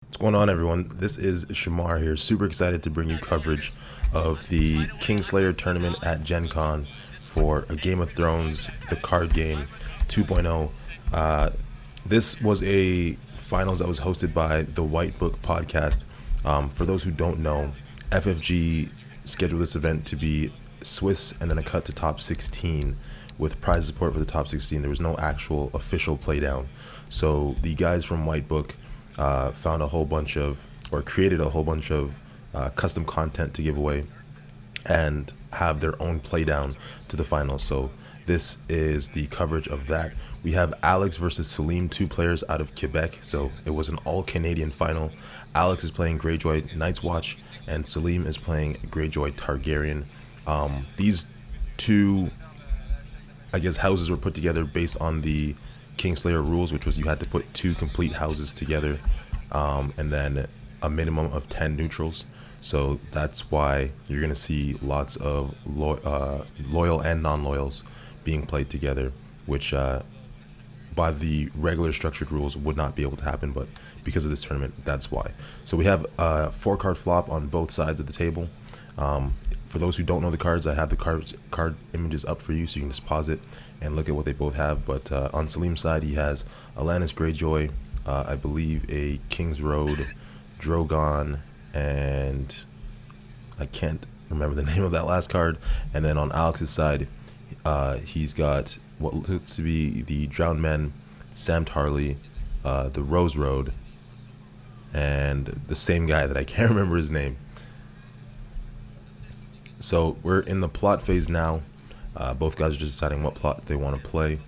What's going on, everyone? This is Shamar here. Super excited to bring you coverage of the Kingslayer tournament at GenCon for a Game of Thrones, the card game 2.0. This was a finals that was hosted by the White Book podcast. For those who don't know, FFG scheduled this event to be Swiss and then a cut to top 16 with prize support for the top 16. There was no actual official playdown. So the guys from White Book found a whole bunch of, or created a whole bunch of custom content to give away and have their own playdown to the finals. So this is the coverage of that. We have Alex versus Salim, two players out of Quebec. So it was an all Canadian final. Alex is playing Greyjoy Night's Watch and Salim is playing Greyjoy Targaryen. These two, I guess, houses were put together based on the Kingslayer rules, which was you had to put two complete houses together, and then a minimum of 10 neutrals. So that's why you're going to see lots of loyal and non-loyals being played together, which by the regular structured rules would not be able to happen, but because of this tournament, that's why. So we have a 4-card flop on both sides of the table. For those who don't know the cards, I have the card images up for you, so you can just pause it and look at what they both have. But on Salim's side, he has Alanis Greyjoy, I believe a King's Road, Drogon, and I can't remember the name of that last card. And then on Alex's side, he's got what looks to be the Drowned Men, Sam Tarley, the Rose Road, and the same guy that I can't remember his name. So we're in the plot phase now. Both guys are just deciding what plot they want to play.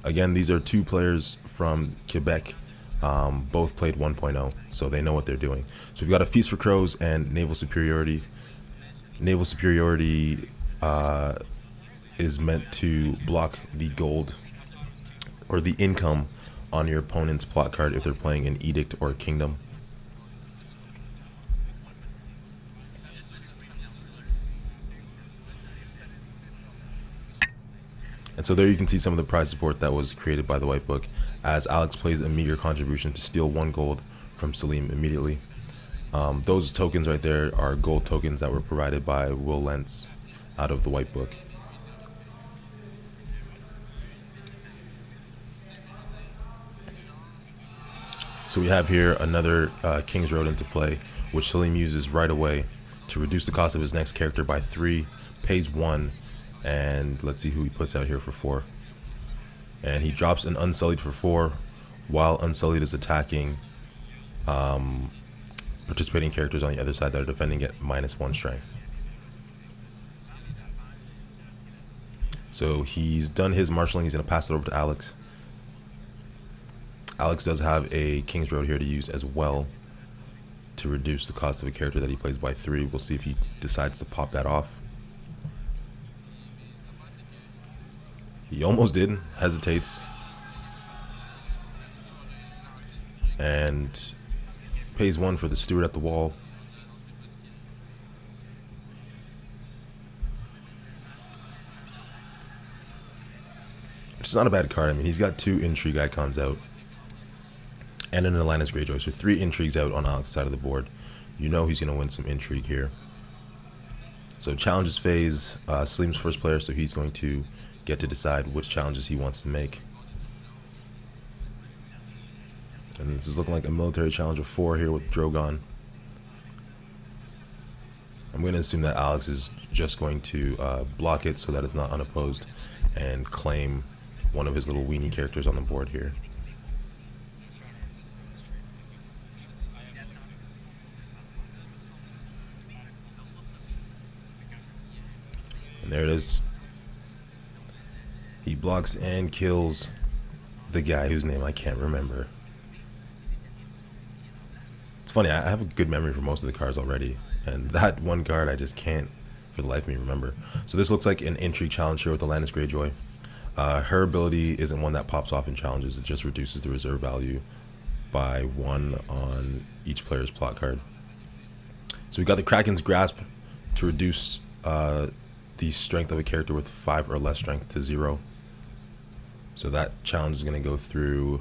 Again, these are two players from Quebec. Both played 1.0, so they know what they're doing. So we've got a Feast for Crows and Naval Superiority. Naval Superiority is meant to block the gold or the income on your opponent's plot card if they're playing an Edict or a Kingdom. And so there you can see some of the prize support that was created by the White Book, as Alex plays a meager contribution to steal 1 gold from Salim immediately. Those tokens right there are gold tokens that were provided by Lentz out of the White Book. So we have here another King's Road into play, which Salim uses right away to reduce the cost of his next character by 3, pays 1, and let's see who he puts out here for 4. And he drops an Unsullied for 4, while Unsullied is attacking participating characters on the other side that are defending at -1 strength. So he's done his marshalling. He's going to pass it over to Alex. Alex does have a King's Road here to use as well to reduce the cost of a character that he plays by 3. We'll see if he decides to pop that off. He almost did, hesitates, and pays 1 for the Steward at the Wall. Which is not a bad card. I mean, he's got 2 Intrigue icons out and an Alanis Greyjoy, so 3 Intrigues out on Alex's side of the board. You know he's going to win some Intrigue here. So challenges phase, Salim's first player, so he's going to get to decide which challenges he wants to make. And this is looking like a military challenge of 4 here with Drogon. I'm going to assume that Alex is just going to block it so that it's not unopposed and claim one of his little weenie characters on the board here. And there it is. He blocks and kills the guy whose name I can't remember. It's funny, I have a good memory for most of the cards already, and that one card I just can't for the life of me remember. So this looks like an Intrigue challenge here with Alanis Greyjoy. Her ability isn't one that pops off in challenges. It just reduces the reserve value by 1 on each player's plot card. So we got the Kraken's Grasp to reduce the strength of a character with 5 or less strength to 0. So that challenge is going to go through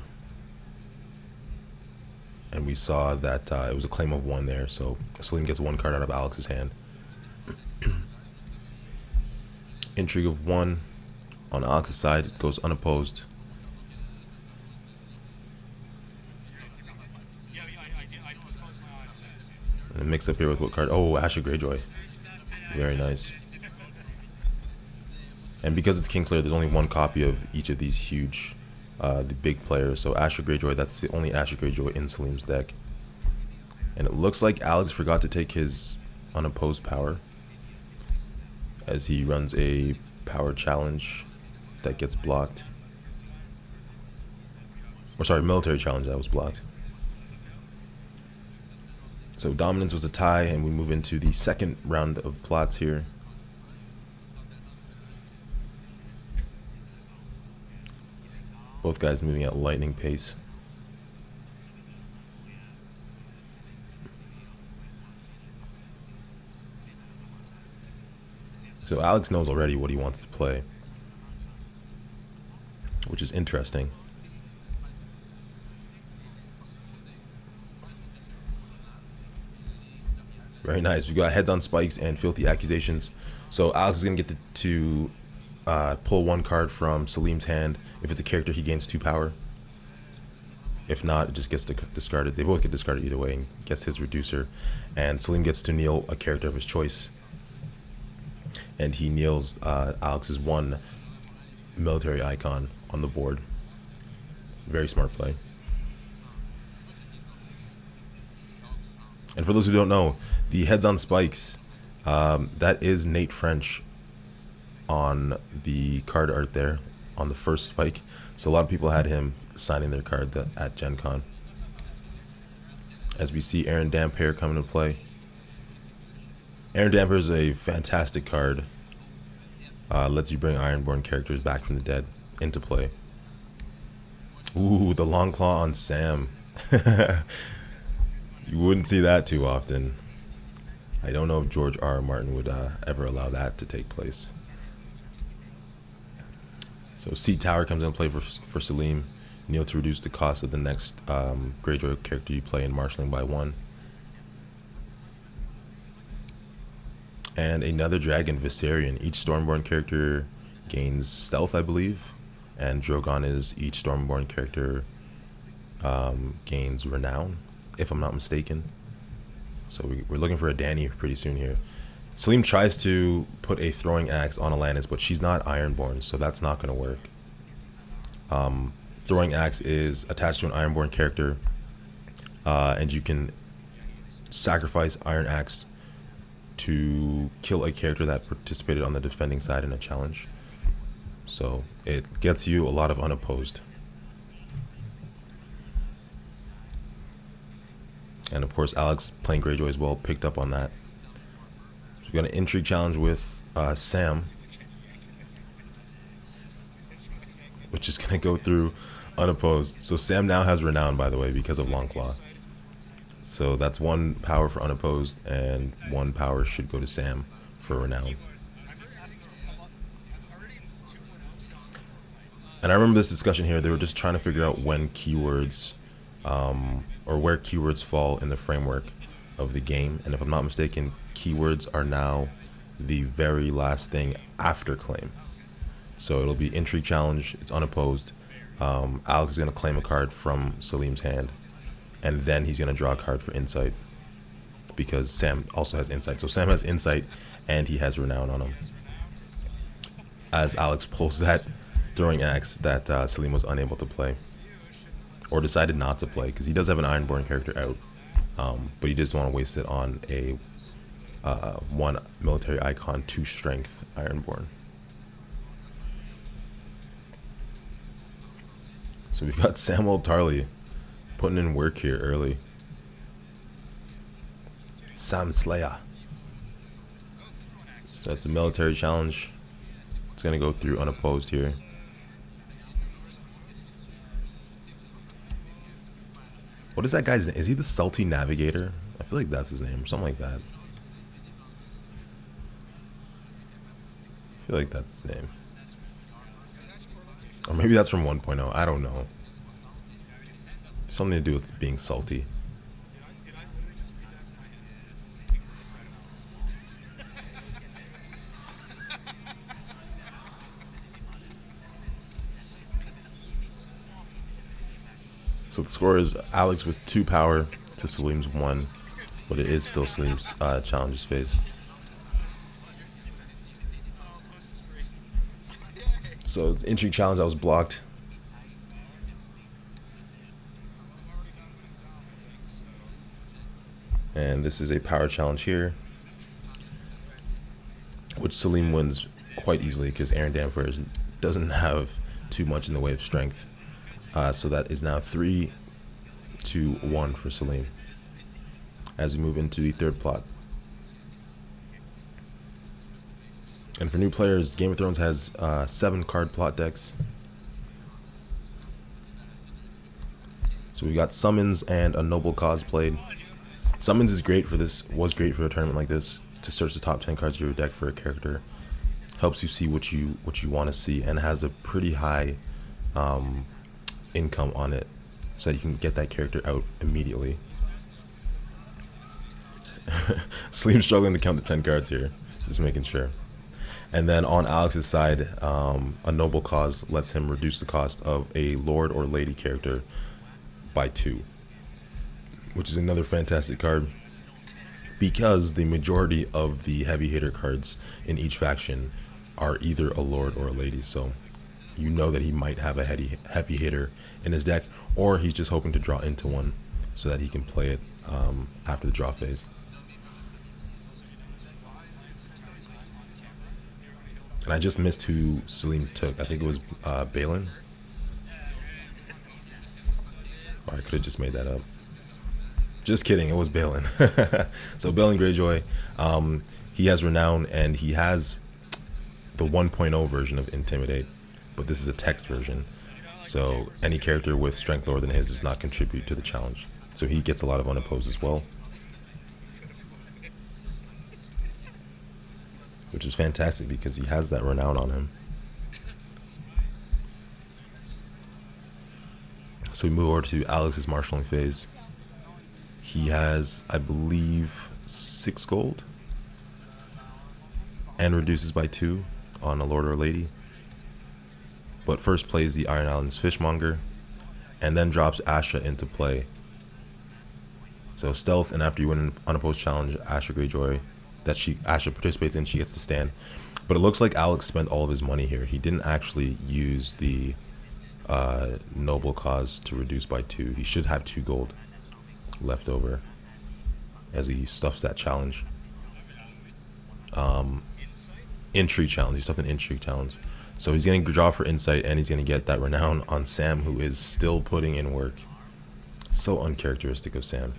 and we saw that it was a claim of 1 there. So Salim gets 1 card out of Alex's hand. Intrigue of 1 on Alex's side, it goes unopposed. And mix up here with what card? Oh, Asher Greyjoy. Very nice. And because it's Kingslayer, there's only 1 copy of each of these huge, the big players. So Asher Greyjoy, that's the only Asher Greyjoy in Salim's deck. And it looks like Alex forgot to take his unopposed power, as he runs a power challenge that gets blocked. Or sorry, military challenge that was blocked. So dominance was a tie, and we move into the second round of plots here. Both guys moving at lightning pace. So Alex knows already what he wants to play, which is interesting. Very nice. We got heads on spikes and filthy accusations. So Alex is going to get to pull 1 card from Salim's hand. If it's a character, he gains 2 power. If not, it just gets discarded. They both get discarded either way and gets his reducer. And Salim gets to kneel a character of his choice. And he kneels Alex's 1 military icon on the board. Very smart play. And for those who don't know, the heads on spikes, that is Nate French on the card art there on the first spike. So a lot of people had him signing their card at GenCon. As we see Aaron Dampier come into play. Aaron Dampier is a fantastic card. Lets you bring Ironborn characters back from the dead into play. Ooh, the long claw on Sam. You wouldn't see that too often. I don't know if George R. R. Martin would ever allow that to take place. So Seat Tower comes into play for Salim. Kneel to reduce the cost of the next Greyjoy character you play in marshalling by 1. And another dragon, Viserion. Each Stormborn character gains stealth, I believe. And Drogon is each Stormborn character gains renown, if I'm not mistaken. So we're looking for a Dany pretty soon here. Salim tries to put a throwing axe on Alanis, but she's not Ironborn, so that's not going to work. Throwing axe is attached to an Ironborn character, and you can sacrifice Iron Axe to kill a character that participated on the defending side in a challenge. So it gets you a lot of unopposed. And of course, Alex playing Greyjoy as well picked up on that. So we've got an intrigue challenge with Sam, which is going to go through unopposed. So Sam now has renown, by the way, because of Longclaw. So that's 1 power for unopposed, and 1 power should go to Sam for renown. And I remember this discussion here. They were just trying to figure out when keywords, or where keywords fall in the framework of the game. And if I'm not mistaken, keywords are now the very last thing after claim. So it'll be intrigue challenge. It's unopposed. Alex is going to claim a card from Salim's hand, and then he's going to draw a card for insight, because Sam also has insight. So Sam has insight, and he has renown on him. As Alex pulls that throwing axe that Salim was unable to play, or decided not to play, because he does have an Ironborn character out, but he doesn't want to waste it on a 1 military icon, 2 strength Ironborn. So we've got Samuel Tarly putting in work here early. Sam Slayer. So it's a military challenge. It's going to go through unopposed here. What is that guy's name? Is he the Salty Navigator? I feel like that's his name, or something like that. I feel like that's his name. Or maybe that's from 1.0. I don't know. Something to do with being salty. So the score is Alex with 2 power to Salim's 1, but it is still Salim's challenges phase. So it's intrigue challenge that was blocked. And this is a power challenge here, which Salim wins quite easily because Aaron Danfers doesn't have too much in the way of strength. So that is now 3-1 for Salim as we move into the third plot. And for new players, Game of Thrones has 7 card plot decks. So we got Summons and a Noble Cause played. Summons is great for this, was great for a tournament like this, to search the top 10 cards of your deck for a character. Helps you see what you want to see, and has a pretty high income on it, so that you can get that character out immediately. Salim struggling to count the 10 cards here, just making sure. And then on Alex's side, a Noble Cause lets him reduce the cost of a Lord or Lady character by 2, which is another fantastic card, because the majority of the heavy hitter cards in each faction are either a Lord or a Lady. So you know that he might have a heavy hitter in his deck, or he's just hoping to draw into one so that he can play it after the draw phase. And I just missed who Salim took. I think it was Balin. Or I could have just made that up. Just kidding, it was Balin. So Balin Greyjoy, he has Renown, and he has the 1.0 version of Intimidate, but this is a text version. So any character with strength lower than his does not contribute to the challenge. So he gets a lot of unopposed as well, which is fantastic because he has that Renown on him. So we move over to Alex's marshalling phase. He has, I believe, 6 gold and reduces by 2 on a Lord or a Lady. But first plays the Iron Islands Fishmonger and then drops Asha into play. So stealth, and after you win an unopposed challenge, Asha Greyjoy, that Asha participates in, she gets to stand. But it looks like Alex spent all of his money here. He didn't actually use the Noble Cause to reduce by 2. He should have 2 gold left over as he stuffs that challenge. Intrigue challenge. He stuffed an intrigue challenge. So he's going to draw for insight, and he's going to get that Renown on Sam, who is still putting in work. So uncharacteristic of Sam.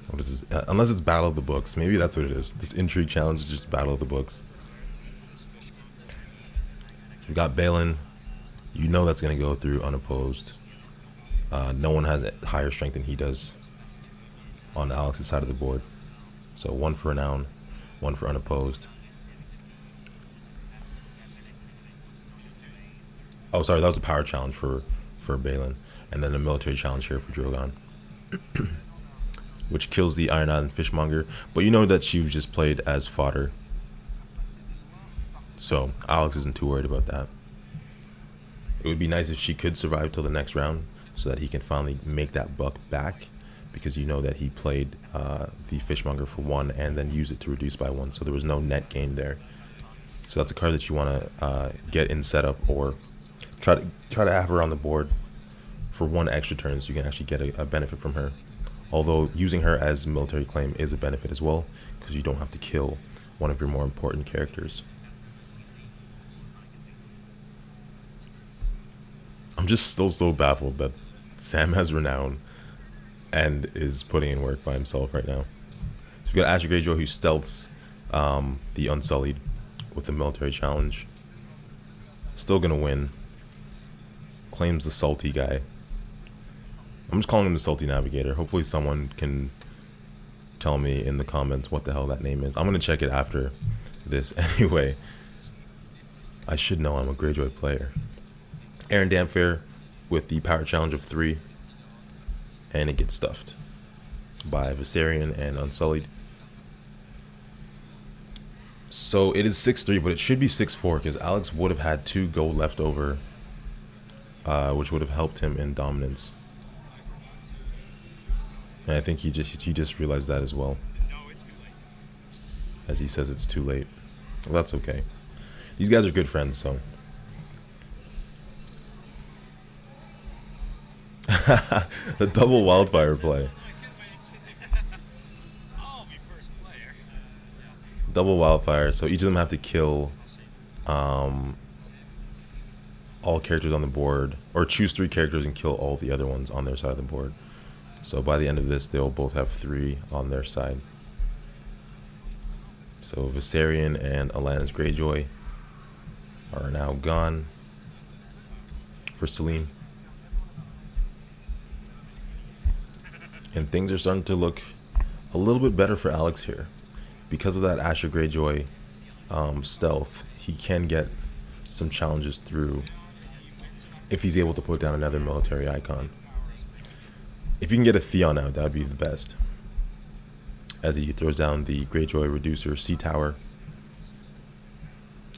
What is this? Unless it's Battle of the Books. Maybe that's what it is. This intrigue challenge is just Battle of the Books. So we got Balin. You know that's going to go through unopposed. No one has higher strength than he does on Alex's side of the board. So 1 for Renown, 1 for unopposed. Oh, sorry, that was a power challenge for Balin. And then a military challenge here for Drogon, which kills the Iron Island Fishmonger. But you know that she was just played as fodder. So Alex isn't too worried about that. It would be nice if she could survive till the next round so that he can finally make that buck back, because you know that he played the Fishmonger for 1 and then used it to reduce by 1, so there was no net gain there. So that's a card that you want to get in setup, or try to have her on the board for 1 extra turn so you can actually get a benefit from her. Although using her as military claim is a benefit as well, because you don't have to kill one of your more important characters. I'm just still so baffled that Sam has Renown and is putting in work by himself right now. So we've got Asha Greyjoy, who stealths the Unsullied with the military challenge. Still gonna win. Claims the salty guy. I'm just calling him the Salty Navigator. Hopefully someone can tell me in the comments what the hell that name is. I'm gonna check it after this anyway. I should know, I'm a Greyjoy player. Aaron Danfair with the power challenge of 3, and it gets stuffed by Viserion and Unsullied. So it is 6-3, but it should be 6-4 because Alex would have had 2 gold left over which would have helped him in dominance. And I think he just realized that as well, as he says it's too late. Well, that's okay. These guys are good friends, so. The double wildfire play. Double wildfire, so each of them have to kill all characters on the board, or choose 3 characters and kill all the other ones on their side of the board. So by the end of this, they'll both have 3 on their side. So Viserion and Alana's Greyjoy are now gone for Salim. And things are starting to look a little bit better for Alex here. Because of that Asher Greyjoy stealth, he can get some challenges through if he's able to put down another military icon. If you can get a Theon out, that would be the best. As he throws down the Greyjoy Reducer Sea Tower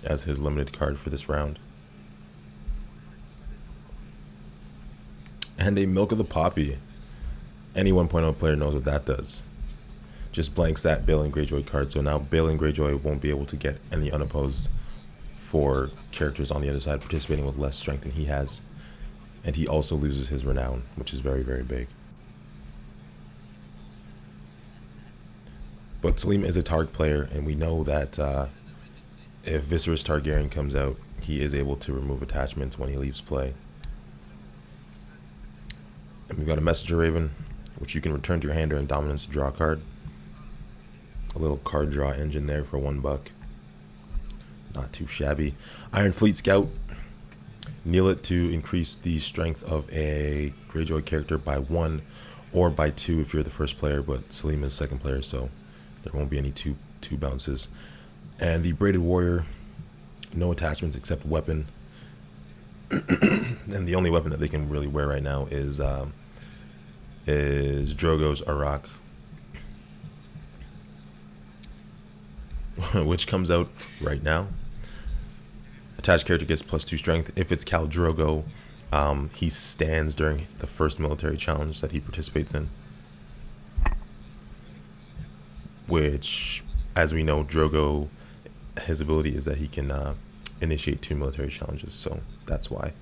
as his limited card for this round. And a Milk of the Poppy. Any 1.0 player knows what that does. Just blanks that Balin Greyjoy card, so now Balin Greyjoy won't be able to get any unopposed for characters on the other side participating with less strength than he has. And he also loses his renown, which is very, very big. But Salim is a Targ player, and we know that if Viserys Targaryen comes out, he is able to remove attachments when he leaves play. And we've got a Messenger Raven, which you can return to your hand during dominance to draw a card. A little card draw engine there for $1. Not too shabby. Iron Fleet Scout. Kneel it to increase the strength of a Greyjoy character by 1 or by 2 if you're the first player, but Salim is second player, so there won't be any two bounces. And the Braided Warrior, no attachments except weapon. And the only weapon that they can really wear right now is Drogo's Arak, which comes out right now. Attached character gets +2 strength. If it's Khal Drogo, he stands during the first military challenge that he participates in. Which, as we know, Drogo, his ability is that he can initiate 2 military challenges, so that's why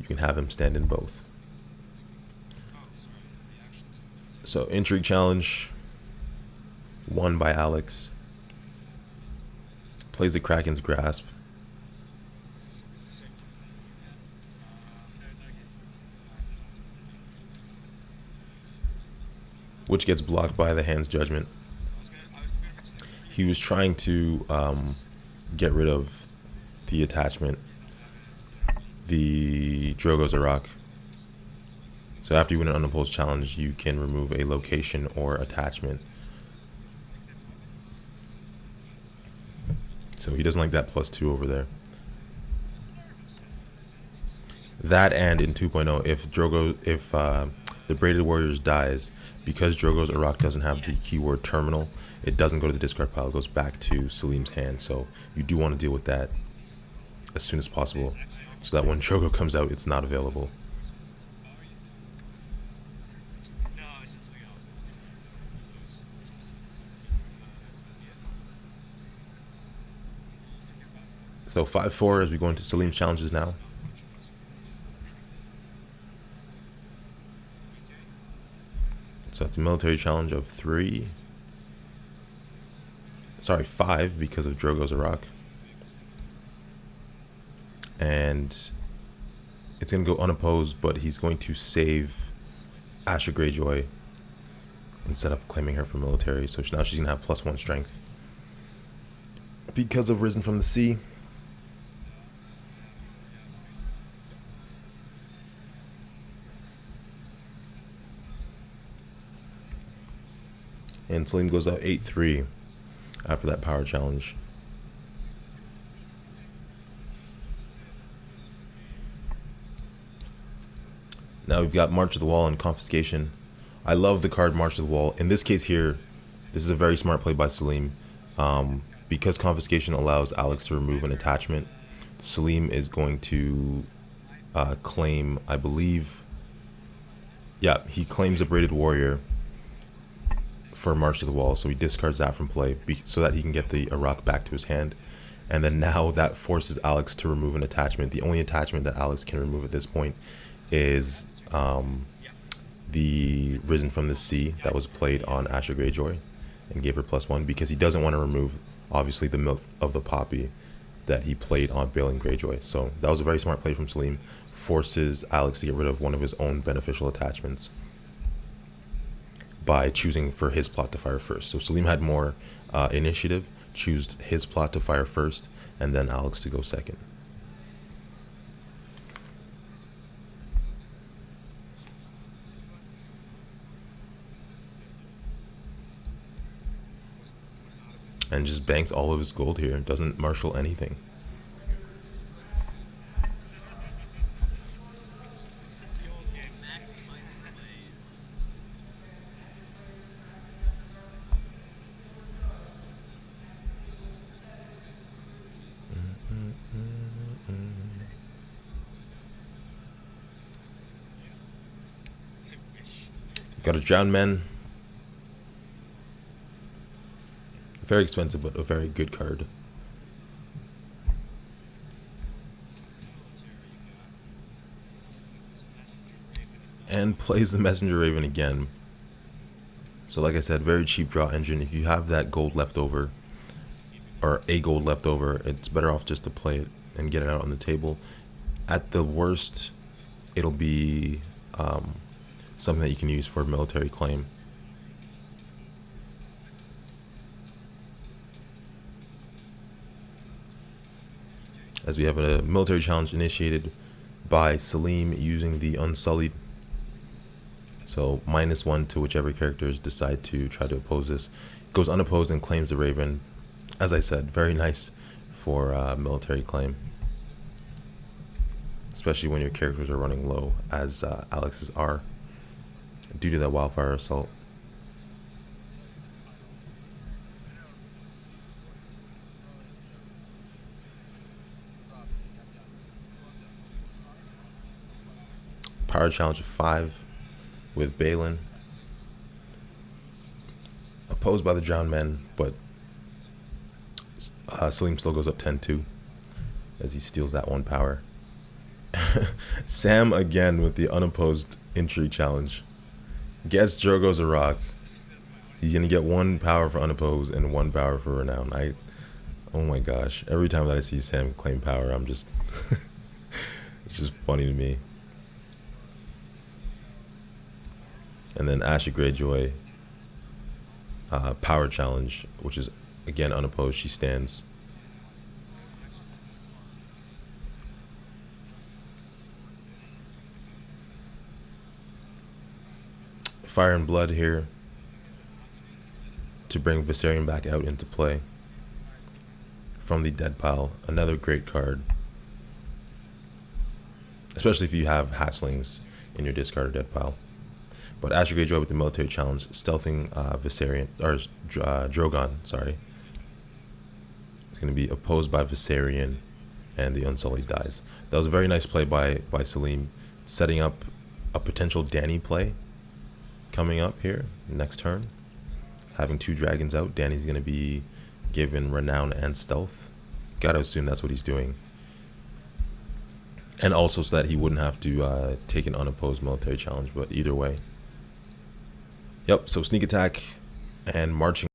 you can have him stand in both. So, Intrigue Challenge, won by Alex. Plays the Kraken's Grasp. Which gets blocked by the Hand's Judgment. He was trying to get rid of the attachment, the Drogo's Arak. So after you win an unopposed challenge, you can remove a location or attachment. So he doesn't like that +2 over there. That, and in 2.0, if the Braided Warriors dies, because Drogo's Arak doesn't have the keyword terminal, it doesn't go to the discard pile, it goes back to Salim's hand. So you do want to deal with that as soon as possible, so that when Drogo comes out, it's not available. So 5-4 as we go into Salim's challenges now. So it's a military challenge of 5 because of Drogo's Arak. And it's going to go unopposed, but he's going to save Asha Greyjoy instead of claiming her for military. So now she's going to have +1 strength because of Risen from the Sea. And Salim goes out 8-3 after that power challenge. Now we've got March of the Wall and Confiscation. I love the card March of the Wall. In this case here, this is a very smart play by Salim. Because Confiscation allows Alex to remove an attachment, Salim is going to claim, I believe, yeah, he claims a Braided Warrior for March to the Wall, so he discards that from play so that he can get the Iraq back to his hand. And then now that forces Alex to remove an attachment. The only attachment that Alex can remove at this point is the Risen from the Sea that was played on Asher Greyjoy and gave her +1, because he doesn't want to remove, obviously, the Milk of the Poppy that he played on Balin Greyjoy. So that was a very smart play from Salim. Forces Alex to get rid of one of his own beneficial attachments by choosing for his plot to fire first. So Salim had more initiative, chose his plot to fire first, and then Alex to go second. And just banks all of his gold here. Doesn't marshal anything. Got a Drowned Man. Very expensive, but a very good card. And plays the Messenger Raven again. So like I said, very cheap draw engine. If you have that gold left over, or a gold left over, it's better off just to play it and get it out on the table. At the worst, it'll be something that you can use for military claim. As we have a military challenge initiated by Salim using the Unsullied. So -1 to whichever characters decide to try to oppose this. Goes unopposed and claims the Raven. As I said, very nice for military claim, especially when your characters are running low, as Alex's are, due to that Wildfire Assault. Power challenge of 5 with Balin. Opposed by the Drowned Men, but Salim still goes up 10-2 as he steals that 1 power. Sam again with the unopposed Intrigue challenge. Gets Drogo's Iraq. He's going to get 1 power for unopposed and 1 power for Renown. Oh my gosh. Every time that I see Sam claim power, I'm just... it's just funny to me. And then Asher Greyjoy, power challenge, which is again unopposed. She stands. Fire and Blood here to bring Viserion back out into play from the dead pile. Another great card, especially if you have hatchlings in your discarded dead pile. But Asher Greyjoy with the military challenge, stealthing Viserion, or Drogon, sorry. It's going to be opposed by Viserion, and the Unsullied dies. That was a very nice play by Salim, setting up a potential Dany play coming up here next turn. Having 2 dragons out, Dany's going to be given Renown and Stealth. Gotta assume that's what he's doing. And also so that he wouldn't have to take an unopposed military challenge, but either way. Yep, so sneak attack and marching